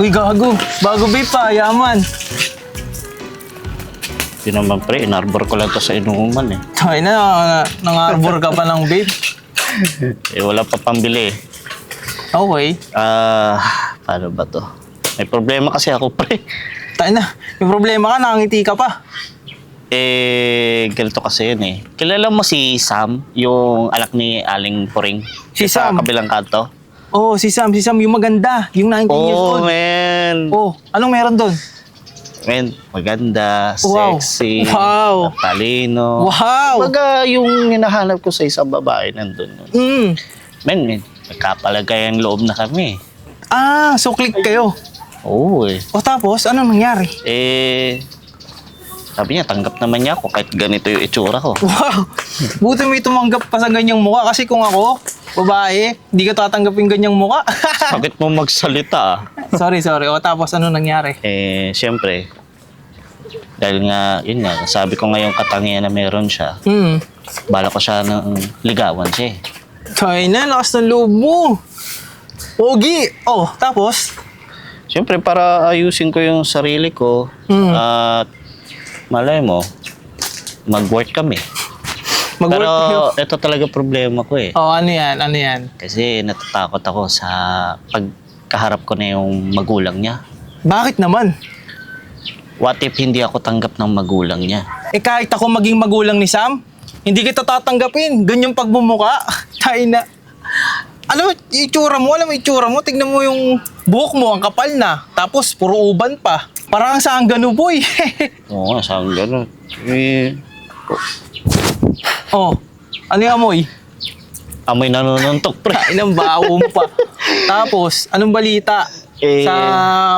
Uy, gago. Bago vape pa, yaman. Di naman pre, inarbor ko lang to sa inuman eh. Ay na, nang-arbor ka pa ng vape. Eh wala pa pambili eh. Okay. Paano ba to? May problema kasi ako pre. Tayo na, may problema ka, nakangiti ka pa. Eh, ganito kasi yun eh. Kilala mo si Sam, yung anak ni Aling Puring? Si Sa Sam? kabilang kanto? Oh, si Sam, yung maganda, yung 19 years Oh, old. man. Oh, anong meron doon? Man, maganda, Wow. sexy, Wow. talino. Wow! Baga, yung hinahanap ko sa isang babae nandun. Mm. Man, nagkapalagay ang loob na kami. Ah, so click kayo. Oo eh. O tapos, anong nangyari? Eh, sabi niya, tanggap naman niya ako kahit ganito yung itsura ko. Wow! Buti may tumanggap pa sa ganyang mukha. Kasi kung ako, babae, hindi ka tatanggapin ganyang mukha. Bakit mo magsalita? sorry. O tapos, ano nangyari? Eh, siyempre, dahil nga, yun nga, sabi ko ngayong katangian na meron siya, Hmm. bala ko siya ng ligawan siya eh. Kaya na, lakas ng loob mo. Pogi! Oh, tapos? Siyempre, para ayusin ko yung sarili ko, Hmm. at malay mo, mag-work kami. Mag-work Pero kayo. ito talaga problema ko eh. Oh, ano yan? Kasi natatakot ako sa pagkaharap ko na yung magulang niya. Bakit naman? What if hindi ako tanggap ng magulang niya? Eh kahit ako maging magulang ni Sam, hindi kita tatanggapin. Ganyang pagmumuka. Tayo na. Ano, itsura mo? Alam mo itsura mo? Tignan mo yung buhok mo, ang kapal na. Tapos, puro uban pa. Parang sa ganun, boy. Oo, saan gano'n? Eh, Oh, ano yung amoy? amoy nanununtok, pre. Kain ng baho mo pa. Tapos, anong balita Eh, sa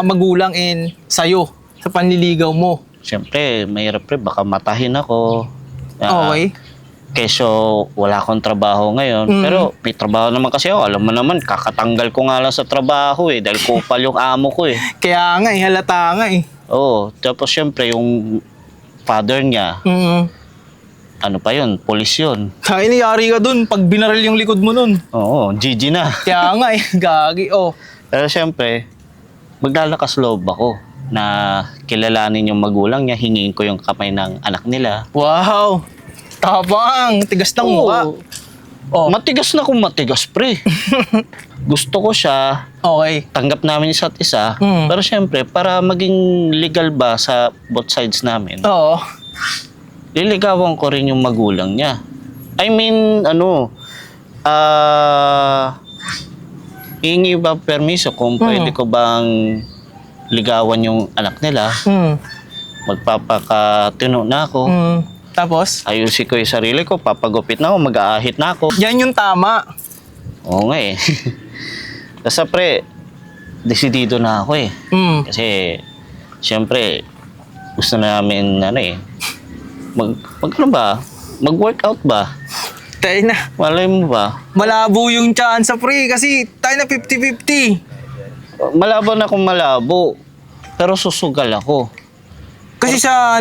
magulang and sa'yo? Sa panliligaw mo? Siyempre, mahirap pre, baka matahin ako. Okay. Keso wala akong trabaho ngayon. Mm. Pero may trabaho naman kasi ako. Alam mo naman, kakatanggal ko nga lang sa trabaho eh. Dahil kupal yung amo ko eh. Kaya nga halata nga Oo. Tapos siyempre, yung father niya, ano pa yun, polis yun. Kaya niyari ka dun pag binaril yung likod mo nun. Oo, GG na. Kaya nga gagi. Oh. Pero siyempre, maglalakas loob ako na kilalanin yung magulang niya, hingin ko yung kamay ng anak nila. Wow! Tapang! Tigas ng mukha. Oh. Matigas na kung matigas, pre. Gusto ko siya, Okay. tanggap namin isa't isa, Mm. pero siyempre, para maging legal ba sa both sides namin, Oo. liligawan ko rin yung magulang niya. I mean, hingi ba permiso kung pwede ko bang ligawan yung anak nila, magpapakatino na ako, Tapos? ayusin ko yung sarili ko, papagupit na ako, mag-aahit na ako. Yan yung tama. Oo nga eh. Basta pre, desidido na ako eh. Mm. Kasi, siyempre, gusto na namin, ano ba? Mag-workout ba? Tayo na. Malay mo ba? Malabo yung chance pre kasi tayo na 50-50. Malabo na kung malabo. Pero susugal ako. Kasi sa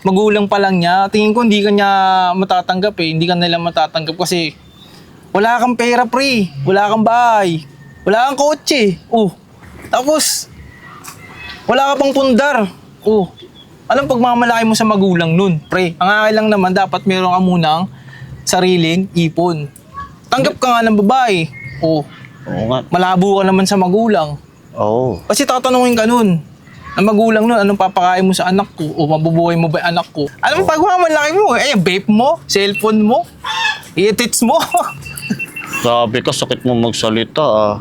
magulang pa lang niya, tingin ko hindi ka niya matatanggap eh. Hindi ka nila matatanggap kasi wala kang pera pre, wala kang bahay, wala kang kotse. Oh. Tapos wala ka pang pundar. Oh. Anong pagmamalaki mo sa magulang nun, pre? Ang akin lang naman dapat meron ka munang sariling ipon. Tanggap ka nga ng babae. Oh. Oo nga. Malabo ka naman sa magulang. Oo. Kasi tatanungin ka nun, ang magulang nun, anong papakain mo sa anak ko? O mabubuhay mo ba yung anak ko? Anong pagmamalaki mo? Eh, vape mo? Cellphone mo? I-tits mo? Sabi ko, sakit mo magsalita ah.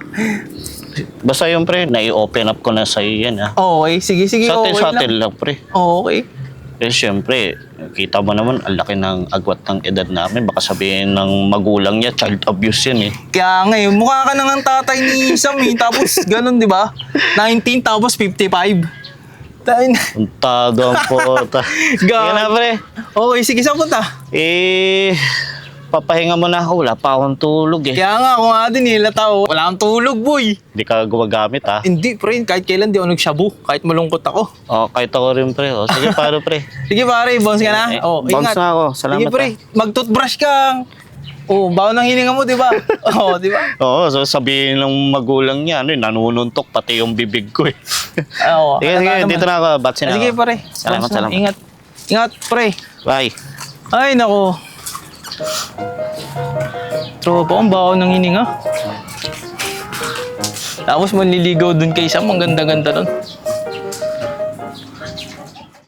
Basta yun pre, nai-open up ko na sa'yo yan ah. Okay, sige, Sa okay atin lang. lang pre. Okay. Eh siyempre, kita mo naman, ang laki ng agwat ng edad namin. Baka sabihin ng magulang niya, child abuse yan eh. Kaya nga eh, mukha ka nang ang tatay ni Sam eh. Tapos ganun, di ba? 19 tapos 55. Tayo na. Untado ang puta. Sige na pre. Okay, sige, saan punta? Papahinga mo na ako. Wala pa akong tulog eh. Kaya nga, kung nga din nila tao, wala kang tulog, boy. Hindi ka gumagamit ah. Hindi, pre, kahit kailan di ako nagshabu. Kahit malungkot ako. Oh, kahit ako rin pre. Oh, sige pare pre. Sige pare, bounce ka na. Eh, Oh, bounce ingat. na ako. Salamat Sige pre, mag-toothbrush ka. Oh, baon ng hininga mo, di ba? Oo, di ba? Oo, so sabihin ng magulang niya, ano, nanununtok pati yung bibig ko eh. Oo. Sige, sige, naman. dito na ako. Batsin na Sige, ako. pare. Salamat, salamat. Ingat. Ingat, pre. Bye. Ay, nako. Tropa, ang baon ng hininga. Tapos manliligaw dun kay Sam, ang ganda-ganda dun.